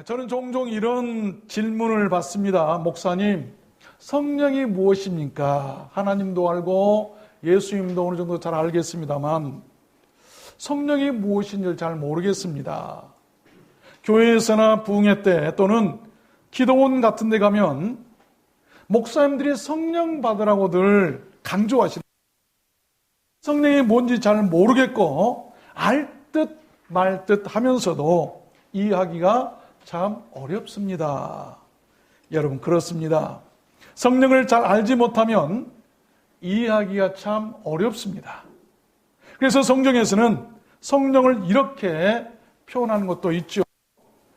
저는 종종 이런 질문을 받습니다. 목사님, 성령이 무엇입니까? 하나님도 알고 예수님도 어느 정도 잘 알겠습니다만 성령이 무엇인지를 잘 모르겠습니다. 교회에서나 부흥회 때 또는 기도원 같은 데 가면 목사님들이 성령 받으라고들 강조하시는 성령이 뭔지 잘 모르겠고 알 듯 말 듯 하면서도 이해하기가 참 어렵습니다. 여러분, 그렇습니다. 성령을 잘 알지 못하면 이해하기가 참 어렵습니다. 그래서 성경에서는 성령을 이렇게 표현하는 것도 있죠.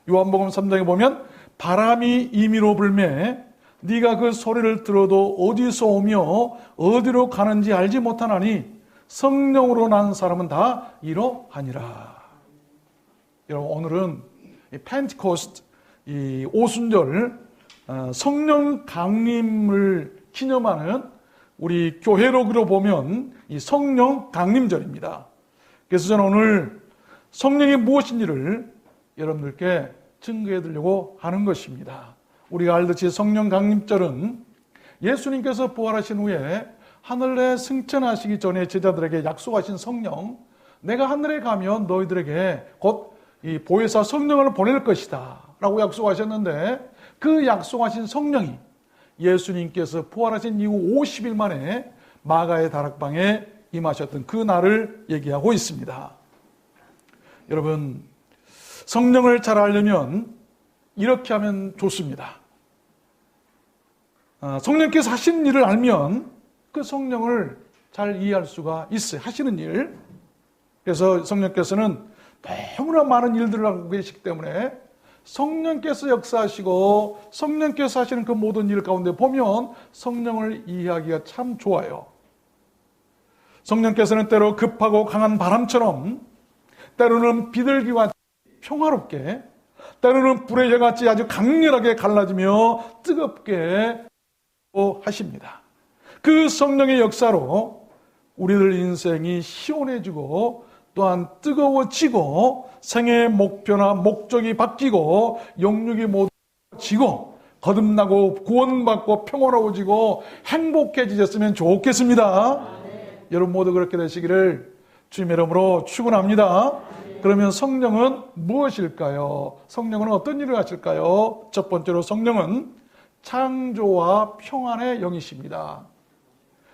요한복음 3장에 보면 바람이 임의로 불매 네가 그 소리를 들어도 어디서 오며 어디로 가는지 알지 못하나니 성령으로 난 사람은 다 이러하니라. 여러분, 오늘은 이 펜티코스트, 이 오순절 성령 강림을 기념하는 우리 교회록으로 보면 이 성령 강림절입니다. 그래서 저는 오늘 성령이 무엇인지를 여러분들께 증거해 드리려고 하는 것입니다. 우리가 알듯이 성령 강림절은 예수님께서 부활하신 후에 하늘에 승천하시기 전에 제자들에게 약속하신 성령, 내가 하늘에 가면 너희들에게 곧 이 보혜사 성령을 보낼 것이다 라고 약속하셨는데, 그 약속하신 성령이 예수님께서 부활하신 이후 50일 만에 마가의 다락방에 임하셨던 그 날을 얘기하고 있습니다. 여러분, 성령을 잘 알려면 이렇게 하면 좋습니다. 성령께서 하시는 일을 알면 그 성령을 잘 이해할 수가 있어요. 하시는 일. 그래서 성령께서는 너무나 많은 일들을 하고 계시기 때문에 성령께서 역사하시고 성령께서 하시는 그 모든 일 가운데 보면 성령을 이해하기가 참 좋아요. 성령께서는 때로 급하고 강한 바람처럼, 때로는 비둘기와 평화롭게, 때로는 불의 혀같이 아주 강렬하게 갈라지며 뜨겁게 하십니다. 그 성령의 역사로 우리들 인생이 시원해지고 또한 뜨거워지고 생애의 목표나 목적이 바뀌고 영육이 모두 지고 거듭나고 구원받고 평화로워지고 행복해지셨으면 좋겠습니다. 여러분 모두 그렇게 되시기를 주님의 이름으로 축원합니다. 그러면 성령은 무엇일까요? 성령은 어떤 일을 하실까요? 첫 번째로 성령은 창조와 평안의 영이십니다.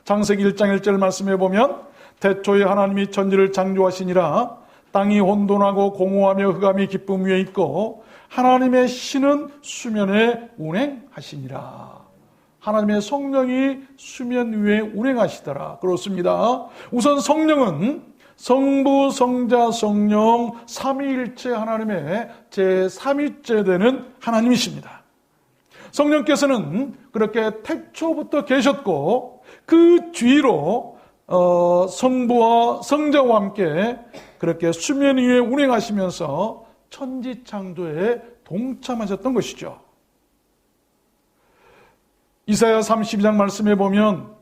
창세기 1장 1절 말씀해 보면 태초에 하나님이 천지를 창조하시니라. 땅이 혼돈하고 공허하며 흑암이 깊음 위에 있고 하나님의 신은 수면에 운행하시니라. 하나님의 성령이 수면 위에 운행하시더라. 그렇습니다. 우선 성령은 성부, 성자, 성령 삼위일체 하나님의 제3위째 되는 하나님이십니다. 성령께서는 그렇게 태초부터 계셨고 그 뒤로 성부와 성자와 함께 그렇게 수면 위에 운행하시면서 천지 창조에 동참하셨던 것이죠. 이사야 32장 말씀에 보면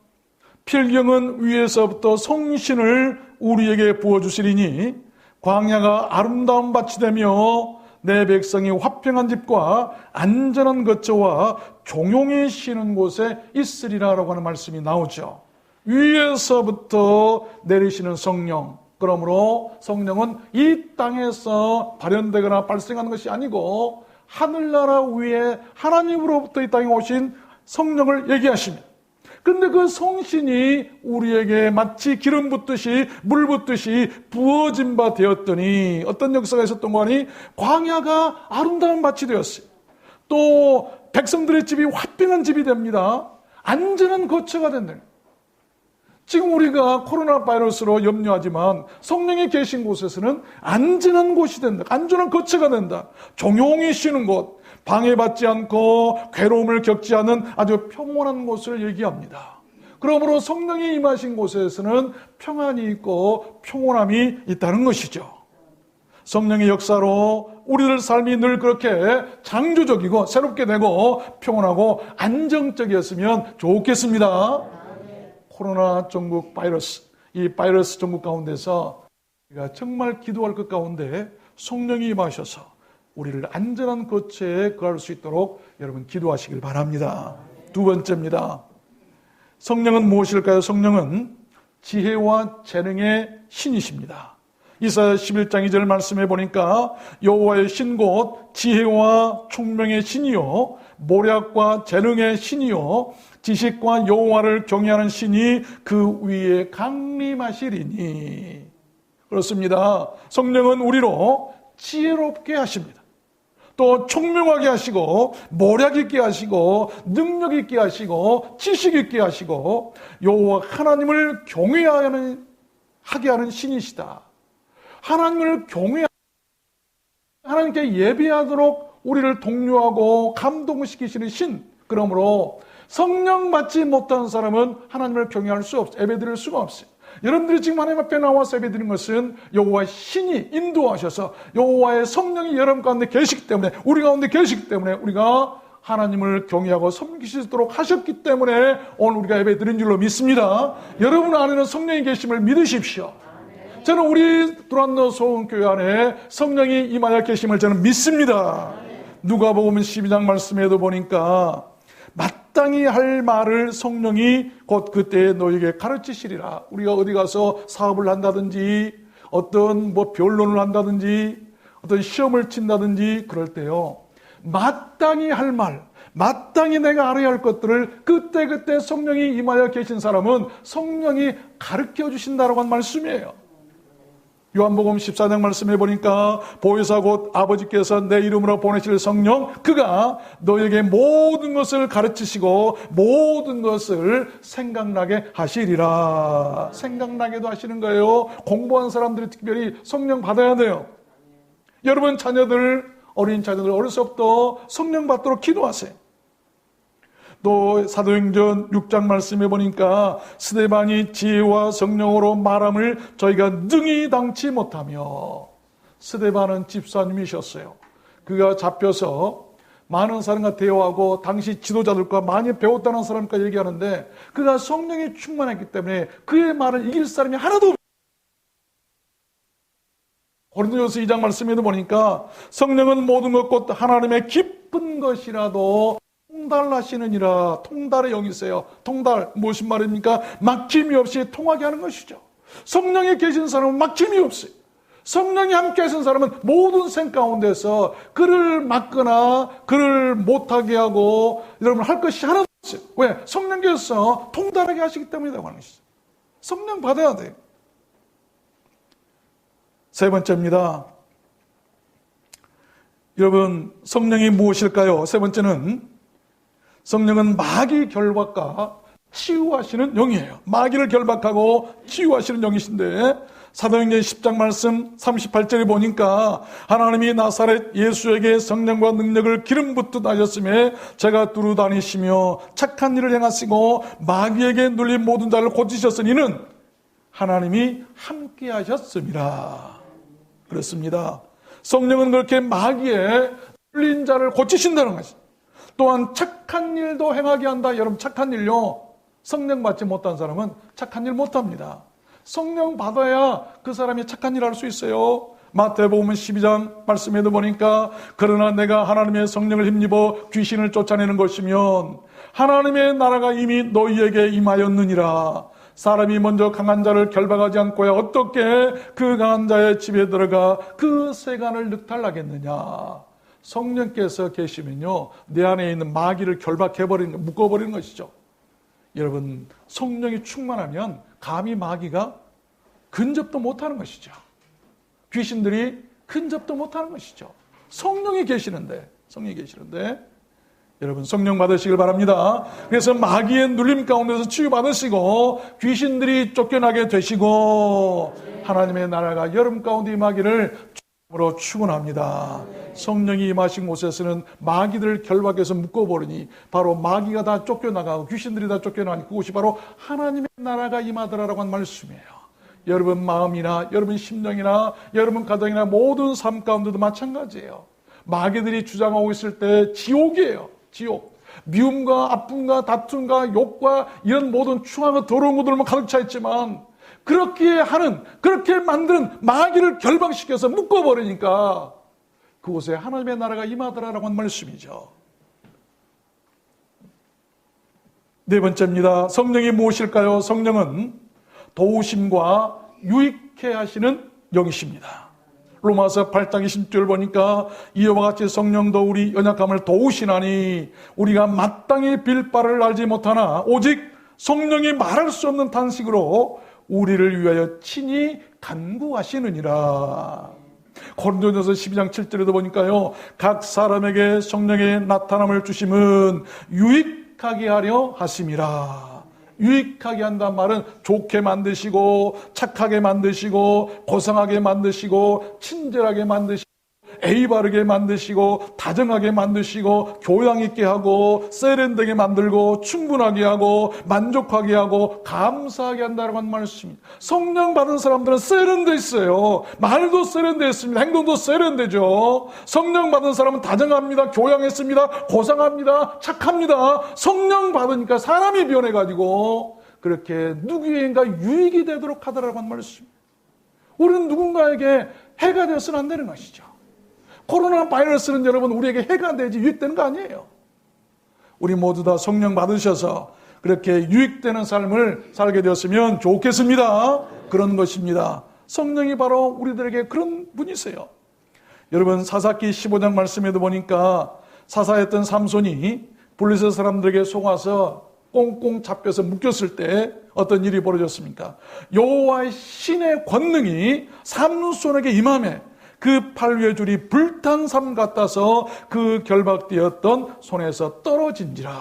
필경은 위에서부터 성신을 우리에게 부어주시리니 광야가 아름다운 밭이 되며 내 백성이 화평한 집과 안전한 거처와 종용이 쉬는 곳에 있으리라라고 하는 말씀이 나오죠. 위에서부터 내리시는 성령, 그러므로 성령은 이 땅에서 발현되거나 발생하는 것이 아니고 하늘나라 위에 하나님으로부터 이 땅에 오신 성령을 얘기하십니다. 그런데 그 성신이 우리에게 마치 기름 붓듯이 물 붓듯이 부어진 바 되었더니 어떤 역사가 있었던 거니? 광야가 아름다운 밭이 되었어요. 또 백성들의 집이 화평한 집이 됩니다. 안전한 거처가 된다. 지금 우리가 코로나 바이러스로 염려하지만 성령이 계신 곳에서는 안전한 곳이 된다. 안전한 거처가 된다. 종용이 쉬는 곳, 방해받지 않고 괴로움을 겪지 않는 아주 평온한 곳을 얘기합니다. 그러므로 성령이 임하신 곳에서는 평안이 있고 평온함이 있다는 것이죠. 성령의 역사로 우리들 삶이 늘 그렇게 창조적이고 새롭게 되고 평온하고 안정적이었으면 좋겠습니다. 코로나 전국 바이러스, 이 바이러스 전국 가운데서 우리가 정말 기도할 것 가운데 성령이 임하셔서 우리를 안전한 거처에 거할 수 있도록 여러분 기도하시길 바랍니다. 두 번째입니다. 성령은 무엇일까요? 성령은 지혜와 재능의 신이십니다. 이사야 11장 2절 말씀해 보니까 여호와의 신 곧 지혜와 총명의 신이요 모략과 재능의 신이요 지식과 여호와를 경외하는 신이 그 위에 강림하시리니. 그렇습니다. 성령은 우리로 지혜롭게 하십니다. 또 총명하게 하시고 모략 있게 하시고 능력 있게 하시고 지식 있게 하시고 여호와 하나님을 경외하게 하는 신이시다. 하나님을 하나님께 예배하도록 우리를 독려하고 감동시키시는 신. 그러므로 성령 받지 못한 사람은 하나님을 경외할 수 없어요. 예배드릴 수가 없어요. 여러분들이 지금 하나님 앞에 나와서 예배드리는 것은 여호와의 신이 인도하셔서 여호와의 성령이 여러분 가운데 계시기 때문에, 우리 가운데 계시기 때문에 우리가 하나님을 경외하고 섬기시도록 하셨기 때문에 오늘 우리가 예배드린 줄로 믿습니다. 여러분 안에는 성령이 계심을 믿으십시오. 저는 우리 두란노 소원교회 안에 성령이 임하여 계심을 저는 믿습니다. 누가복음 12장 말씀에도 보니까 마땅히 할 말을 성령이 곧 그때에 너에게 가르치시리라. 우리가 어디 가서 사업을 한다든지 어떤 변론을 한다든지 어떤 시험을 친다든지 그럴 때요, 마땅히 할 말, 마땅히 내가 알아야 할 것들을 그때그때 성령이 임하여 계신 사람은 성령이 가르쳐 주신다라고 한 말씀이에요. 요한복음 14장 말씀해 보니까 보혜사 곧 아버지께서 내 이름으로 보내실 성령, 그가 너에게 모든 것을 가르치시고 모든 것을 생각나게 하시리라. 생각나게도 하시는 거예요. 공부한 사람들이 특별히 성령 받아야 돼요. 여러분 자녀들, 어린 자녀들 어려서부터 성령 받도록 기도하세요. 또 사도행전 6장 말씀해 보니까 스데반이 지혜와 성령으로 말함을 저희가 능히 당치 못하며. 스데반은 집사님이셨어요. 그가 잡혀서 많은 사람과 대화하고 당시 지도자들과 많이 배웠다는 사람과 얘기하는데 그가 성령이 충만했기 때문에 그의 말을 이길 사람이 하나도 없어요. 고린도전서 2장 말씀에도 보니까 성령은 모든 것 곧 하나님의 깊은 것이라도 통달하시느니라. 통달의 영이세요. 통달 무슨 말입니까? 막힘이 없이 통하게 하는 것이죠. 성령이 계신 사람은 막힘이 없어요. 성령이 함께 하신 사람은 모든 생 가운데서 그를 막거나 그를 못하게 하고 여러분 할 것이 하나도 없어요. 왜? 성령께서 통달하게 하시기 때문이라고 하는 것이죠. 성령 받아야 돼요. 세 번째입니다. 여러분 성령이 무엇일까요? 세 번째는 성령은 마귀 결박과 치유하시는 영이에요. 마귀를 결박하고 치유하시는 영이신데 사도행전 10장 말씀 38절에 보니까 하나님이 나사렛 예수에게 성령과 능력을 기름 붓듯 하셨음에 제가 두루 다니시며 착한 일을 행하시고 마귀에게 눌린 모든 자를 고치셨으니는 하나님이 함께 하셨습니다. 그렇습니다. 성령은 그렇게 마귀에 눌린 자를 고치신다는 것입니다. 또한 착한 일도 행하게 한다. 여러분 착한 일요, 성령 받지 못한 사람은 착한 일 못합니다. 성령 받아야 그 사람이 착한 일 할 수 있어요. 마태복음 12장 말씀에도 보니까 그러나 내가 하나님의 성령을 힘입어 귀신을 쫓아내는 것이면 하나님의 나라가 이미 너희에게 임하였느니라. 사람이 먼저 강한 자를 결박하지 않고야 어떻게 그 강한 자의 집에 들어가 그 세간을 늑탈하겠느냐. 성령께서 계시면요, 내 안에 있는 마귀를 결박해버리는, 묶어버리는 것이죠. 여러분 성령이 충만하면 감히 마귀가 근접도 못하는 것이죠. 귀신들이 근접도 못하는 것이죠. 성령이 계시는데 여러분 성령 받으시길 바랍니다. 그래서 마귀의 눌림 가운데서 치유받으시고 귀신들이 쫓겨나게 되시고 하나님의 나라가 여러분 가운데 임하기를 주님으로 축원합니다. 성령이 임하신 곳에서는 마귀들을 결박해서 묶어버리니 바로 마귀가 다 쫓겨나가고 귀신들이 다 쫓겨나니 그곳이 바로 하나님의 나라가 임하더라라고 한 말씀이에요. 여러분 마음이나 여러분 심령이나 여러분 가정이나 모든 삶 가운데도 마찬가지예요. 마귀들이 주장하고 있을 때 지옥이에요. 지옥. 미움과 아픔과 다툼과 욕과 이런 모든 추하고 더러운 것들만 가득 차 있지만 그렇게 만드는 마귀를 결박시켜서 묶어버리니까 그곳에 하나님의 나라가 임하더라라고 하는 말씀이죠. 네 번째입니다. 성령이 무엇일까요? 성령은 도우심과 유익케 하시는 영이십니다. 로마서 8장 20절 보니까 이와 같이 성령도 우리 연약함을 도우시나니 우리가 마땅히 빌 바를 알지 못하나 오직 성령이 말할 수 없는 탄식으로 우리를 위하여 친히 간구하시느니라. 고린도전서 12장 7절에도 보니까요, 각 사람에게 성령의 나타남을 주심은 유익하게 하려 하심이라. 유익하게 한다는 말은 좋게 만드시고 착하게 만드시고 고상하게 만드시고 친절하게 만드시고 예의 바르게 만드시고 다정하게 만드시고 교양 있게 하고 세련되게 만들고 충분하게 하고 만족하게 하고 감사하게 한다는 말씀입니다. 성령 받은 사람들은 세련돼 있어요. 말도 세련돼 있습니다. 행동도 세련되죠. 성령 받은 사람은 다정합니다. 교양했습니다. 고상합니다. 착합니다. 성령 받으니까 사람이 변해가지고 그렇게 누구에게인가 유익이 되도록 하더라고 하는 말씀입니다. 우리는 누군가에게 해가 되어서는 안 되는 것이죠. 코로나 바이러스는 여러분 우리에게 해가 되지 유익되는 거 아니에요. 우리 모두 다 성령 받으셔서 그렇게 유익되는 삶을 살게 되었으면 좋겠습니다. 그런 것입니다. 성령이 바로 우리들에게 그런 분이세요. 여러분 사사기 15장 말씀에도 보니까 사사했던 삼손이 블레셋 사람들에게 속아서 꽁꽁 잡혀서 묶였을 때 어떤 일이 벌어졌습니까? 여호와의 신의 권능이 삼손에게 임하매 그 팔 위의 줄이 불탄 삼 같아서 그 결박되었던 손에서 떨어진지라.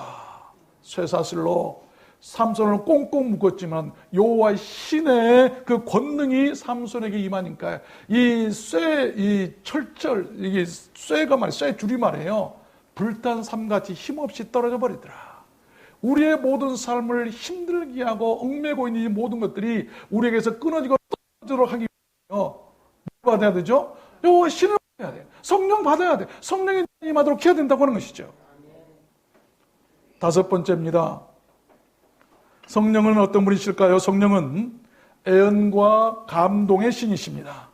쇠사슬로 삼손을 꽁꽁 묶었지만 여호와의 신의 그 권능이 삼손에게 임하니까 이 철절, 이게 쇠가 말이에요. 쇠 줄이 말이에요. 불탄 삼같이 힘없이 떨어져 버리더라. 우리의 모든 삶을 힘들게 하고 얽매고 있는 이 모든 것들이 우리에게서 끊어지고 떨어지도록 하기 위해서 뭐 받아야 되죠? 여호와 신을 받아야 돼. 성령 받아야 돼. 성령이 임하도록 해야 된다고 하는 것이죠. 다섯 번째입니다. 성령은 어떤 분이실까요? 성령은 애언과 감동의 신이십니다.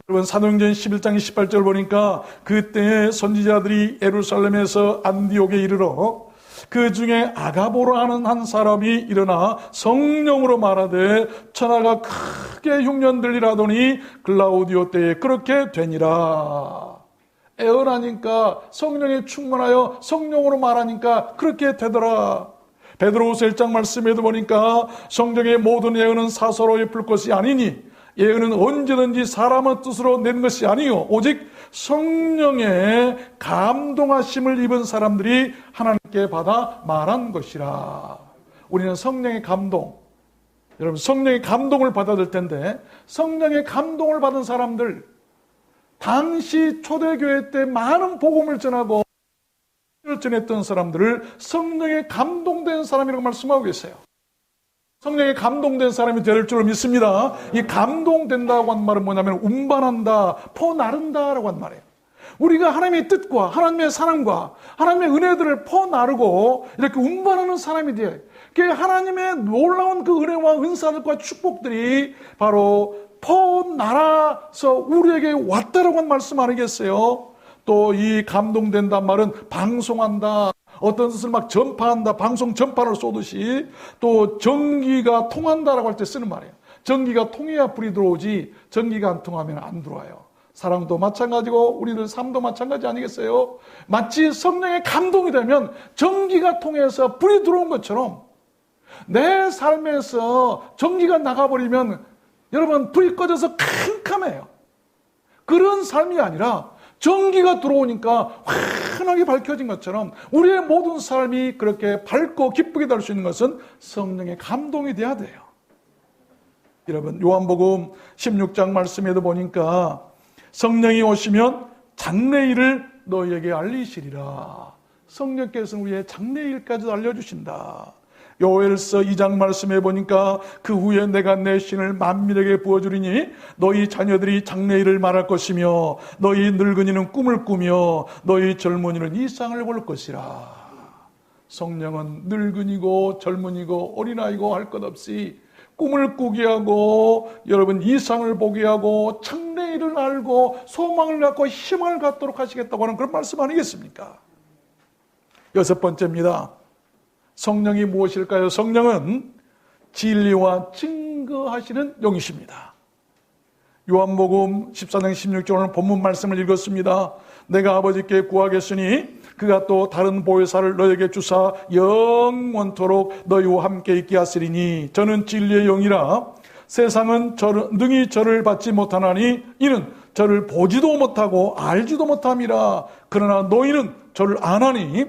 여러분 사도행전 11장 28절 보니까 그때 선지자들이 예루살렘에서 안디옥에 이르러 그 중에 아가보로 하는 한 사람이 일어나 성령으로 말하되 천하가 크게 흉년 들리라더니 글라우디오 때에 그렇게 되니라. 애언하니까 성령에 충만하여 성령으로 말하니까 그렇게 되더라. 베드로후서 1장 말씀에도 보니까 성령의 모든 예언은 사서로 엿볼 것이 아니니 예언은 언제든지 사람의 뜻으로 낸 것이 아니요 오직 성령의 감동하심을 입은 사람들이 하나님께 받아 말한 것이라. 우리는 성령의 감동, 여러분 성령의 감동을 받아야 될 텐데 성령의 감동을 받은 사람들, 당시 초대교회 때 많은 복음을 전하고 전했던 사람들을 성령에 감동된 사람이라고 말씀하고 계세요. 성령에 감동된 사람이 될 줄 믿습니다. 이 감동된다고 하는 말은 뭐냐면 운반한다, 퍼나른다라고 하는 말이에요. 우리가 하나님의 뜻과 하나님의 사랑과 하나님의 은혜들을 퍼나르고 이렇게 운반하는 사람이 돼요. 하나님의 놀라운 그 은혜와 은사들과 축복들이 바로 퍼나라서 우리에게 왔다라고 하는 말씀 아니겠어요? 또 이 감동된다는 말은 방송한다, 어떤 뜻을 막 전파한다, 방송 전파를 쏘듯이 또 전기가 통한다라고 할 때 쓰는 말이에요. 전기가 통해야 불이 들어오지 전기가 안 통하면 안 들어와요. 사랑도 마찬가지고 우리들 삶도 마찬가지 아니겠어요? 마치 성령의 감동이 되면 전기가 통해서 불이 들어온 것처럼 내 삶에서 전기가 나가버리면 여러분 불이 꺼져서 캄캄해요. 그런 삶이 아니라 전기가 들어오니까 환하게 밝혀진 것처럼 우리의 모든 삶이 그렇게 밝고 기쁘게 될 수 있는 것은 성령의 감동이 돼야 돼요. 여러분 요한복음 16장 말씀에도 보니까 성령이 오시면 장래일을 너희에게 알리시리라. 성령께서는 우리의 장래일까지도 알려주신다. 요엘서 2장 말씀해 보니까 그 후에 내가 내 신을 만민에게 부어주리니 너희 자녀들이 장래일을 말할 것이며 너희 늙은이는 꿈을 꾸며 너희 젊은이는 이상을 볼 것이라. 성령은 늙은이고 젊은이고 어린아이고 할 것 없이 꿈을 꾸게 하고 여러분 이상을 보게 하고 장래일을 알고 소망을 갖고 희망을 갖도록 하시겠다고 하는 그런 말씀 아니겠습니까? 여섯 번째입니다. 성령이 무엇일까요? 성령은 진리와 증거하시는 영이십니다. 요한복음 14장 16절은 본문 말씀을 읽었습니다. 내가 아버지께 구하겠으니 그가 또 다른 보혜사를 너에게 주사 영원토록 너희와 함께 있게 하시리니 저는 진리의 영이라 세상은 능히 저를 받지 못하나니 이는 저를 보지도 못하고 알지도 못함이라. 그러나 너희는 저를 아나니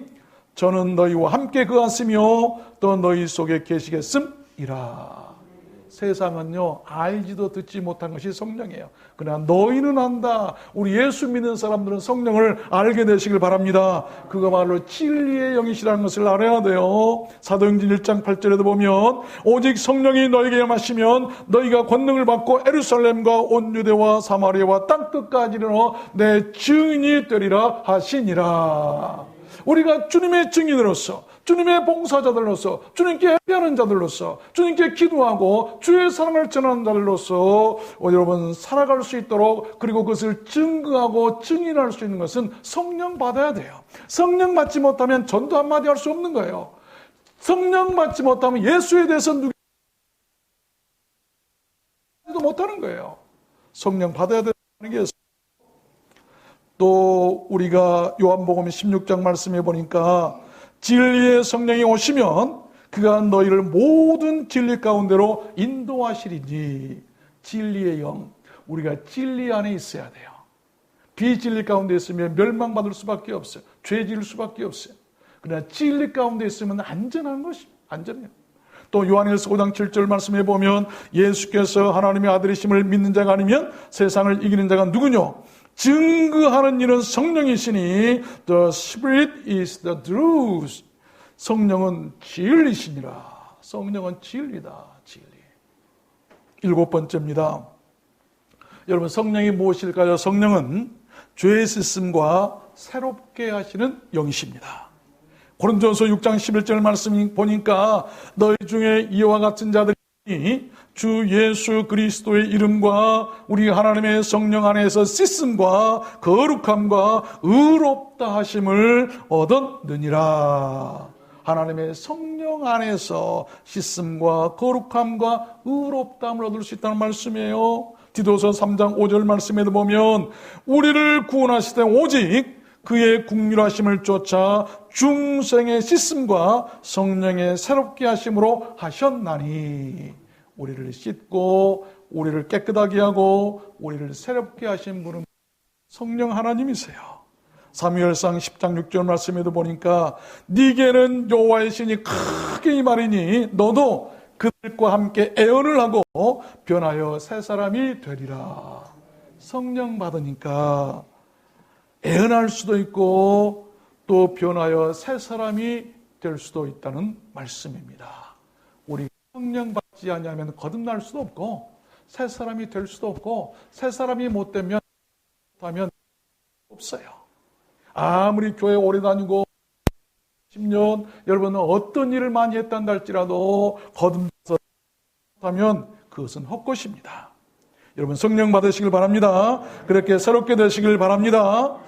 저는 너희와 함께 거하시며 또 너희 속에 계시겠음이라. 세상은요 알지도 듣지 못한 것이 성령이에요. 그러나 너희는 안다. 우리 예수 믿는 사람들은 성령을 알게 되시길 바랍니다. 그거말로 진리의 영이시라는 것을 알아야 돼요. 사도행전 1장 8절에도 보면 오직 성령이 너에게 임하시면 너희가 권능을 받고 예루살렘과 온 유대와 사마리아와 땅끝까지 이르러 내 증인이 되리라 하시니라. 우리가 주님의 증인으로서, 주님의 봉사자들로서, 주님께 예배하는 자들로서, 주님께 기도하고 주의 사랑을 전하는 자들로서 여러분 살아갈 수 있도록, 그리고 그것을 증거하고 증인할 수 있는 것은 성령 받아야 돼요. 성령 받지 못하면 전도 한마디 할 수 없는 거예요. 성령 받지 못하면 예수에 대해서 누구도 못하는 거예요. 성령 받아야 되는 게 또 우리가 요한복음 16장 말씀해 보니까 진리의 성령이 오시면 그가 너희를 모든 진리 가운데로 인도하시리니. 진리의 영, 우리가 진리 안에 있어야 돼요. 비진리 가운데 있으면 멸망받을 수밖에 없어요. 죄 지을 수밖에 없어요. 그러나 진리 가운데 있으면 안전한 것입니다. 안전해요. 또 요한일서 5장 7절 말씀해 보면 예수께서 하나님의 아들이심을 믿는 자가 아니면 세상을 이기는 자가 누구냐? 증거하는 이는 성령이시니 The Spirit is the truth. 성령은 진리시니라. 성령은 진리다. 진리. 일곱 번째입니다. 여러분 성령이 무엇일까요? 성령은 죄의 씻음과 새롭게 하시는 영이십니다. 고린도전서 6장 11절 말씀 보니까 너희 중에 이와 같은 자들이 주 예수 그리스도의 이름과 우리 하나님의 성령 안에서 씻음과 거룩함과 의롭다 하심을 얻었느니라. 하나님의 성령 안에서 씻음과 거룩함과 의롭다함을 얻을 수 있다는 말씀이에요. 디도서 3장 5절 말씀에도 보면 우리를 구원하시되 오직 그의 긍휼하심을 쫓아 중생의 씻음과 성령의 새롭게 하심으로 하셨나니. 우리를 씻고 우리를 깨끗하게 하고 우리를 새롭게 하신 분은 성령 하나님이세요. 사무엘상 10장 6절 말씀에도 보니까 네게는 여호와의 신이 크게 임하리니 너도 그들과 함께 애언을 하고 변하여 새 사람이 되리라. 성령 받으니까 애언할 수도 있고 또 변하여 새 사람이 될 수도 있다는 말씀입니다. 우리 성령 받지 않으면 거듭날 수도 없고 새 사람이 될 수도 없고 새 사람이 못 되면 없어요. 아무리 교회 오래 다니고 10년 여러분은 어떤 일을 많이 했단다 할지라도 거듭나서 하면 그것은 헛것입니다. 여러분 성령 받으시길 바랍니다. 그렇게 새롭게 되시길 바랍니다.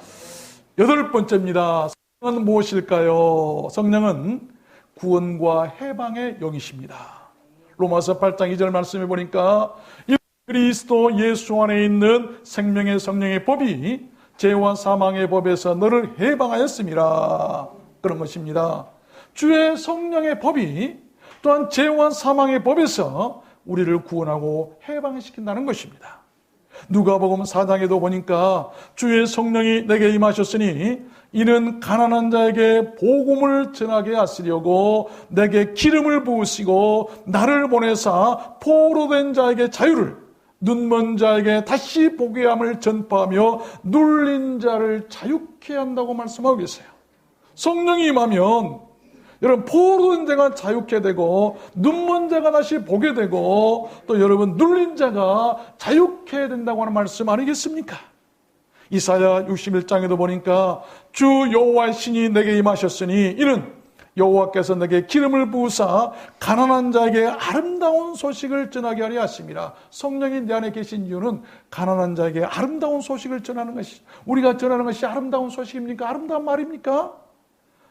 여덟 번째입니다. 성령은 무엇일까요? 성령은 구원과 해방의 영이십니다. 로마서 8장 2절 말씀해 보니까 그리스도 예수 안에 있는 생명의 성령의 법이 죄와 사망의 법에서 너를 해방하였음이라. 그런 것입니다. 주의 성령의 법이 또한 죄와 사망의 법에서 우리를 구원하고 해방시킨다는 것입니다. 누가복음 4장에도 보니까 주의 성령이 내게 임하셨으니 이는 가난한 자에게 복음을 전하게 하시려고 내게 기름을 부으시고 나를 보내사 포로된 자에게 자유를, 눈먼 자에게 다시 보게 함을 전파하며 눌린 자를 자유케 한다고 말씀하고 계세요. 성령이 임하면 여러분 포로된 자가 자유케 되고 눈먼 자가 다시 보게 되고 또 여러분 눌린 자가 자유케 된다고 하는 말씀 아니겠습니까? 이사야 61장에도 보니까 주 여호와의 신이 내게 임하셨으니 이는 여호와께서 내게 기름을 부으사 가난한 자에게 아름다운 소식을 전하게 하려 하심이라. 성령이 내 안에 계신 이유는 가난한 자에게 아름다운 소식을 전하는 것이, 우리가 전하는 것이 아름다운 소식입니까? 아름다운 말입니까?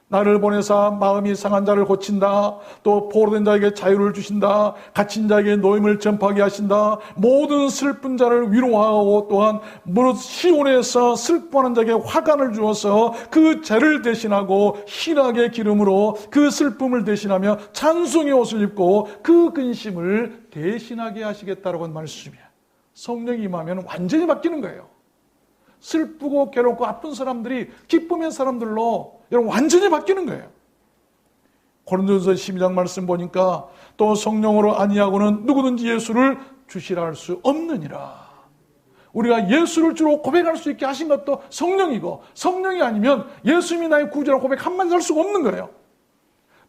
나를 보내사 마음이 상한 자를 고친다. 또 포로된 자에게 자유를 주신다. 갇힌 자에게 노임을 전파하게 하신다. 모든 슬픈 자를 위로하고 또한 무릇 시온에서 슬퍼하는 자에게 화관을 주어서 그 죄를 대신하고 희락의 기름으로 그 슬픔을 대신하며 찬송의 옷을 입고 그 근심을 대신하게 하시겠다라고 하는 말씀이에요. 성령이 임하면 완전히 바뀌는 거예요. 슬프고 괴롭고 아픈 사람들이 기쁨의 사람들로 여러분 완전히 바뀌는 거예요. 고린도전서 12장 말씀 보니까 또 성령으로 아니하고는 누구든지 예수를 주시라 할 수 없느니라. 우리가 예수를 주로 고백할 수 있게 하신 것도 성령이고, 성령이 아니면 예수님이 나의 구주라고 고백 한마디 할 수가 없는 거예요.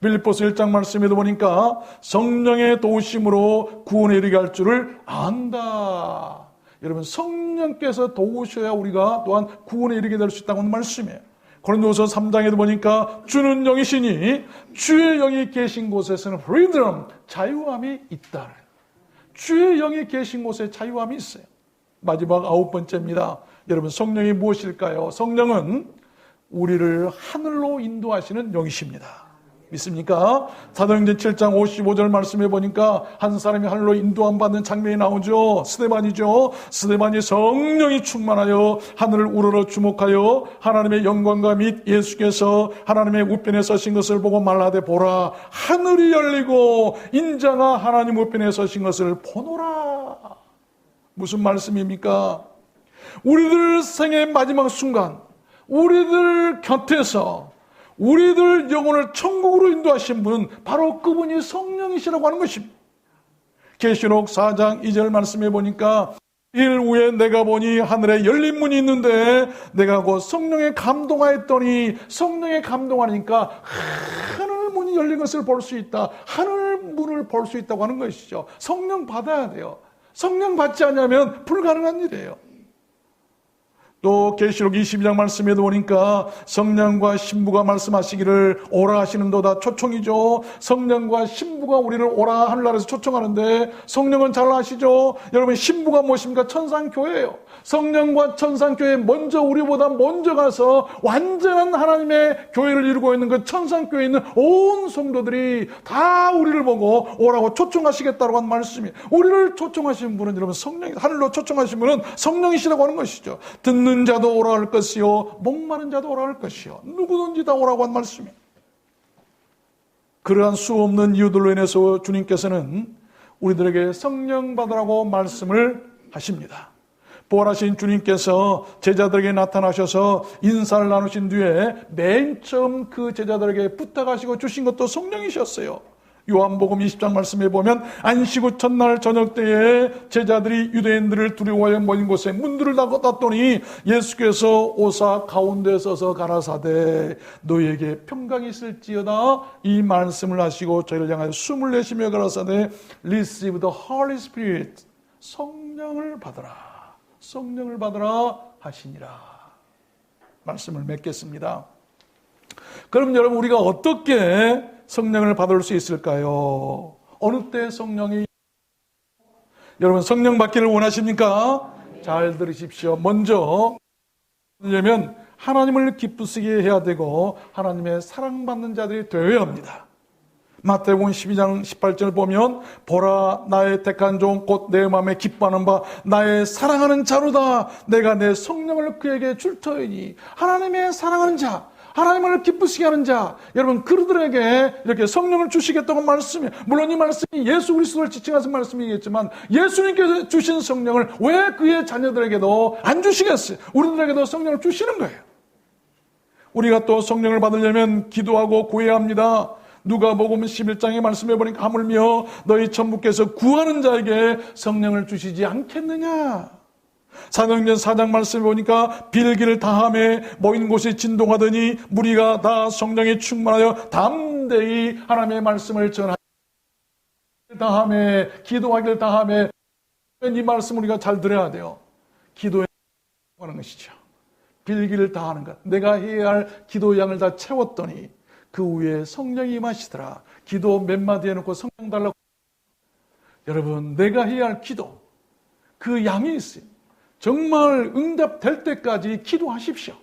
빌립보서 1장 말씀에도 보니까 성령의 도우심으로 구원에 이르게 할 줄을 안다. 여러분, 성령께서 도우셔야 우리가 또한 구원에 이르게 될 수 있다고 하는 말씀이에요. 고린도서 3장에도 보니까 주는 영이시니 주의 영이 계신 곳에서는 freedom, 자유함이 있다. 주의 영이 계신 곳에 자유함이 있어요. 마지막 9번째입니다. 여러분, 성령이 무엇일까요? 성령은 우리를 하늘로 인도하시는 영이십니다. 믿습니까? 사도행전 7장 55절 말씀해 보니까 한 사람이 하늘로 인도함 받는 장면이 나오죠. 스데반이죠. 스데반이 성령이 충만하여 하늘을 우러러 주목하여 하나님의 영광과 및 예수께서 하나님의 우편에 서신 것을 보고 말하되 보라, 하늘이 열리고 인자가 하나님 우편에 서신 것을 보노라. 무슨 말씀입니까? 우리들 생의 마지막 순간, 우리들 곁에서 우리들 영혼을 천국으로 인도하신 분은 바로 그분이 성령이시라고 하는 것입니다. 계시록 4장 2절 말씀해 보니까 일 후에 내가 보니 하늘에 열린 문이 있는데 내가 곧 성령에 감동하였더니, 성령에 감동하니까 하늘 문이 열린 것을 볼 수 있다. 하늘 문을 볼 수 있다고 하는 것이죠. 성령 받아야 돼요. 성령 받지 않으면 불가능한 일이에요. 또 계시록 22장 말씀에도 보니까 성령과 신부가 말씀하시기를 오라 하시는도다. 초청이죠. 성령과 신부가 우리를 오라 하늘나라에서 초청하는데, 성령은 잘 아시죠? 여러분, 신부가 무엇입니까? 천상교회예요. 성령과 천상교회 먼저, 우리보다 먼저 가서 완전한 하나님의 교회를 이루고 있는 그 천상교회에 있는 온 성도들이 다 우리를 보고 오라고 초청하시겠다고 하는 말씀이에요. 우리를 초청하신 분은 여러분 성령, 하늘로 초청하신 분은 성령이시라고 하는 것이죠. 듣는 자도 오라 할 것이요 목마른 자도 오라 할 것이요 누구든지 다 오라고 한 말씀이에요. 그러한 수 없는 이유들로 인해서 주님께서는 우리들에게 성령 받으라고 말씀을 하십니다. 부활하신 주님께서 제자들에게 나타나셔서 인사를 나누신 뒤에 맨 처음 그 제자들에게 부탁하시고 주신 것도 성령이셨어요. 요한복음 20장 말씀에 보면 안식 후 첫날 저녁 때에 제자들이 유대인들을 두려워하여 모인 곳에 문들을 닫았더니 예수께서 오사 가운데 서서 가라사대 너희에게 평강이 있을지어다 이 말씀을 하시고 저희를 향하여 숨을 내쉬며 가라사대 Receive the Holy Spirit, 성령을 받으라, 성령을 받으라 하시니라. 말씀을 맺겠습니다. 그럼 여러분, 우리가 어떻게 성령을 받을 수 있을까요? 어느 때 성령이, 여러분 성령 받기를 원하십니까? 잘 들으십시오. 먼저 하려면 하나님을 기쁘시게 해야 되고 하나님의 사랑받는 자들이 되어야 합니다. 마태복음 12장 18절 보면 보라 나의 택한 종 곧 내 마음에 기뻐하는 바 나의 사랑하는 자로다. 내가 내 성령을 그에게 줄 터이니. 하나님의 사랑하는 자, 하나님을 기쁘시게 하는 자, 여러분 그들에게 이렇게 성령을 주시겠다고 말씀이에요. 물론 이 말씀이 예수 그리스도를 지칭하신 말씀이겠지만 예수님께서 주신 성령을 왜 그의 자녀들에게도 안 주시겠어요? 우리들에게도 성령을 주시는 거예요. 우리가 또 성령을 받으려면 기도하고 구해야 합니다. 누가복음 11장에 말씀해 보니까 하물며 너희 천부께서 구하는 자에게 성령을 주시지 않겠느냐. 사도행전 4장 말씀해 보니까 빌기를 다함에 모인 곳이 진동하더니 무리가 다 성령에 충만하여 담대히 하나님의 말씀을 전하기를 다함에, 기도하기를 다함에. 이 말씀 우리가 잘 들어야 돼요. 기도에 하는 것이죠. 빌기를 다하는 것. 내가 해야 할 기도의 양을 다 채웠더니 그 위에 성령이 임하시더라. 기도 몇 마디 해놓고 성령 달라고. 여러분, 내가 해야 할 기도, 그 양이 있어요. 정말 응답될 때까지 기도하십시오.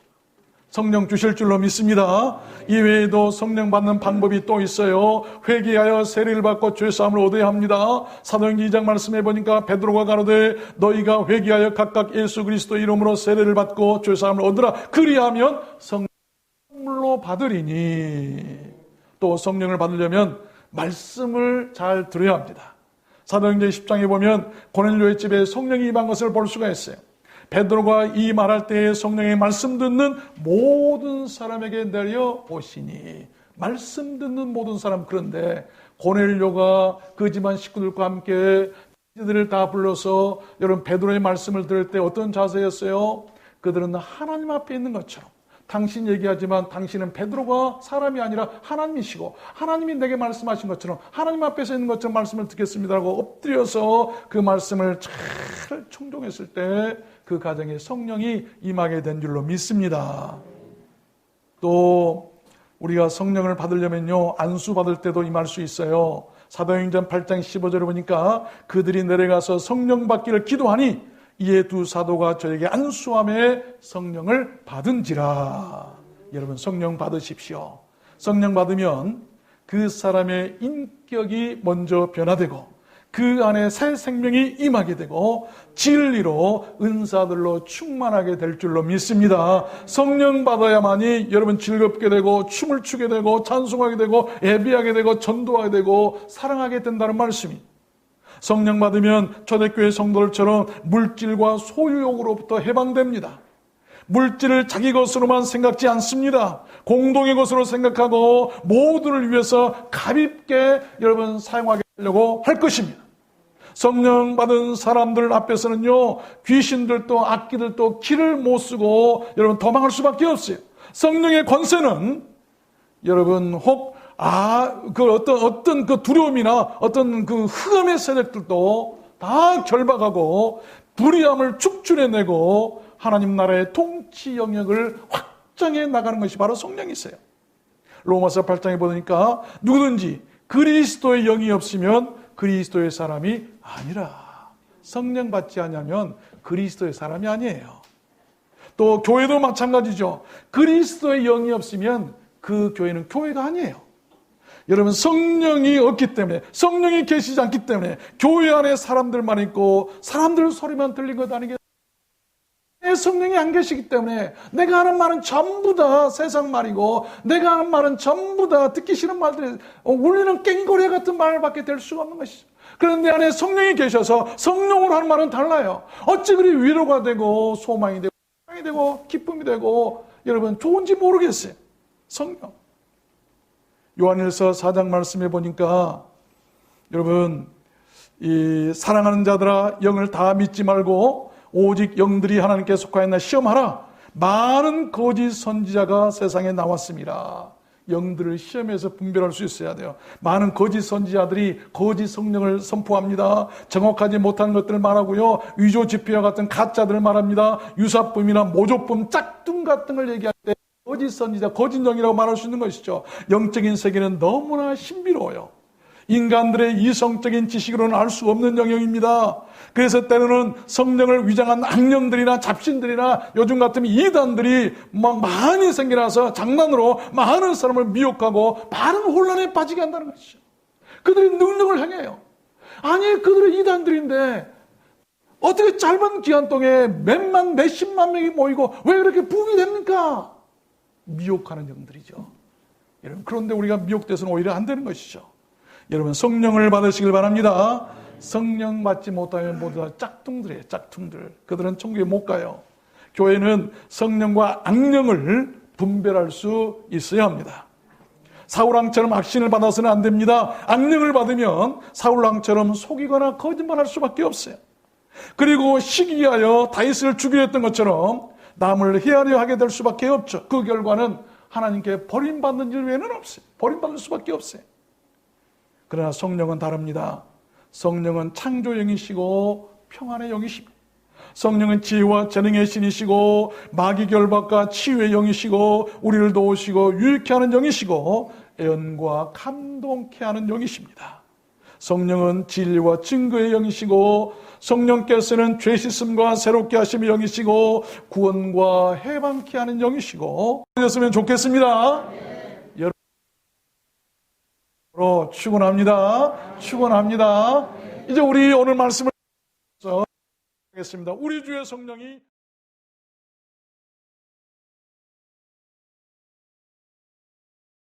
성령 주실 줄로 믿습니다. 이외에도 성령 받는 방법이 또 있어요. 회개하여 세례를 받고 죄사함을 얻어야 합니다. 사도행전 2장 말씀해 보니까 베드로가 가로되 너희가 회개하여 각각 예수 그리스도 이름으로 세례를 받고 죄사함을 얻으라. 그리하면 성령으로 받으리니. 또 성령을 받으려면 말씀을 잘 들어야 합니다. 사도행전 10장에 보면 고넬료의 집에 성령이 임한 것을 볼 수가 있어요. 베드로가 이 말할 때에 성령의 말씀 듣는 모든 사람에게 내려오시니. 말씀 듣는 모든 사람. 그런데 고넬료가 그 집안 식구들과 함께 그들을 다 불러서 여러분 베드로의 말씀을 들을 때 어떤 자세였어요? 그들은 하나님 앞에 있는 것처럼, 당신 얘기하지만 당신은 베드로가 사람이 아니라 하나님이시고 하나님이 내게 말씀하신 것처럼 하나님 앞에서 있는 것처럼 말씀을 듣겠습니다라고 엎드려서 그 말씀을 잘 청종했을 때 그 가정에 성령이 임하게 된 줄로 믿습니다. 또 우리가 성령을 받으려면요, 안수 받을 때도 임할 수 있어요. 사도행전 8장 15절에 보니까 그들이 내려가서 성령 받기를 기도하니 이에 두 사도가 저에게 안수함에 성령을 받은지라. 여러분, 성령 받으십시오. 성령 받으면 그 사람의 인격이 먼저 변화되고 그 안에 새 생명이 임하게 되고 진리로 은사들로 충만하게 될 줄로 믿습니다. 성령 받아야만이 여러분 즐겁게 되고 춤을 추게 되고 찬송하게 되고 예배하게 되고 전도하게 되고 사랑하게 된다는 말씀이. 성령 받으면 초대교회 성도들처럼 물질과 소유욕으로부터 해방됩니다. 물질을 자기 것으로만 생각지 않습니다. 공동의 것으로 생각하고 모두를 위해서 가볍게 여러분 사용하게 하려고 할 것입니다. 성령 받은 사람들 앞에서는요, 귀신들도 악기들도 길을 못 쓰고 여러분 도망할 수밖에 없어요. 성령의 권세는 여러분 혹 어떤 그 두려움이나 어떤 그 흑암의 세력들도 다 결박하고 불의함을 축출해내고 하나님 나라의 통치 영역을 확장해 나가는 것이 바로 성령이세요. 로마서 8장에 보니까 누구든지 그리스도의 영이 없으면 그리스도의 사람이 아니라. 성령 받지 않으면 그리스도의 사람이 아니에요. 또 교회도 마찬가지죠. 그리스도의 영이 없으면 그 교회는 교회가 아니에요. 여러분, 성령이 없기 때문에, 성령이 계시지 않기 때문에 교회 안에 사람들만 있고 사람들 소리만 들린 것 아니겠어요? 성령이 안 계시기 때문에 내가 하는 말은 전부 다 세상 말이고 내가 하는 말은 전부 다 듣기 싫은 말들이 울리는 깽고래 같은 말밖에 될 수가 없는 것이죠. 그런데 안에 성령이 계셔서 성령으로 하는 말은 달라요. 어찌 그리 위로가 되고 소망이 되고 사랑이 되고 기쁨이 되고 여러분 좋은지 모르겠어요. 성령. 요한일서 4장 말씀해 보니까 여러분 이 사랑하는 자들아 영을 다 믿지 말고 오직 영들이 하나님께 속하였나 시험하라. 많은 거짓 선지자가 세상에 나왔습니다. 영들을 시험해서 분별할 수 있어야 돼요. 많은 거짓 선지자들이 거짓 성령을 선포합니다. 정확하지 못한 것들을 말하고요. 위조 지표와 같은 가짜들을 말합니다. 유사품이나 모조품, 짝퉁 같은 걸 얘기할 때 거짓 선지자, 거짓 영이라고 말할 수 있는 것이죠. 영적인 세계는 너무나 신비로워요. 인간들의 이성적인 지식으로는 알 수 없는 영역입니다. 그래서 때로는 성령을 위장한 악령들이나 잡신들이나 요즘 같으면 이단들이 막 많이 생겨나서 장난으로 많은 사람을 미혹하고 많은 혼란에 빠지게 한다는 것이죠. 그들이 능력을 행해요. 아니, 그들은 이단들인데 어떻게 짧은 기간 동안에 몇십만 명이 모이고 왜 그렇게 부흥이 됩니까? 미혹하는 영들이죠. 여러분, 그런데 우리가 미혹돼서는 오히려 안 되는 것이죠. 여러분, 성령을 받으시길 바랍니다. 성령 받지 못하면 모두 다 짝퉁들이에요. 짝퉁들. 그들은 천국에 못 가요. 교회는 성령과 악령을 분별할 수 있어야 합니다. 사울왕처럼 악신을 받아서는 안 됩니다. 악령을 받으면 사울왕처럼 속이거나 거짓말할 수밖에 없어요. 그리고 시기하여 다윗을 죽이려 했던 것처럼 남을 해하려 하게 될 수밖에 없죠. 그 결과는 하나님께 버림받는 일 외에는 없어요. 버림받을 수밖에 없어요. 그러나 성령은 다릅니다. 성령은 창조의 영이시고 평안의 영이십니다. 성령은 지혜와 재능의 신이시고 마귀 결박과 치유의 영이시고 우리를 도우시고 유익케 하는 영이시고 애언과 감동케 하는 영이십니다. 성령은 진리와 증거의 영이시고 성령께서는 죄 씻음과 새롭게 하심의 영이시고 구원과 해방케 하는 영이시고 되었으면 좋겠습니다. 여러분 축원합니다. 이제 우리 오늘 말씀을 하겠습니다. 우리 주의 성령이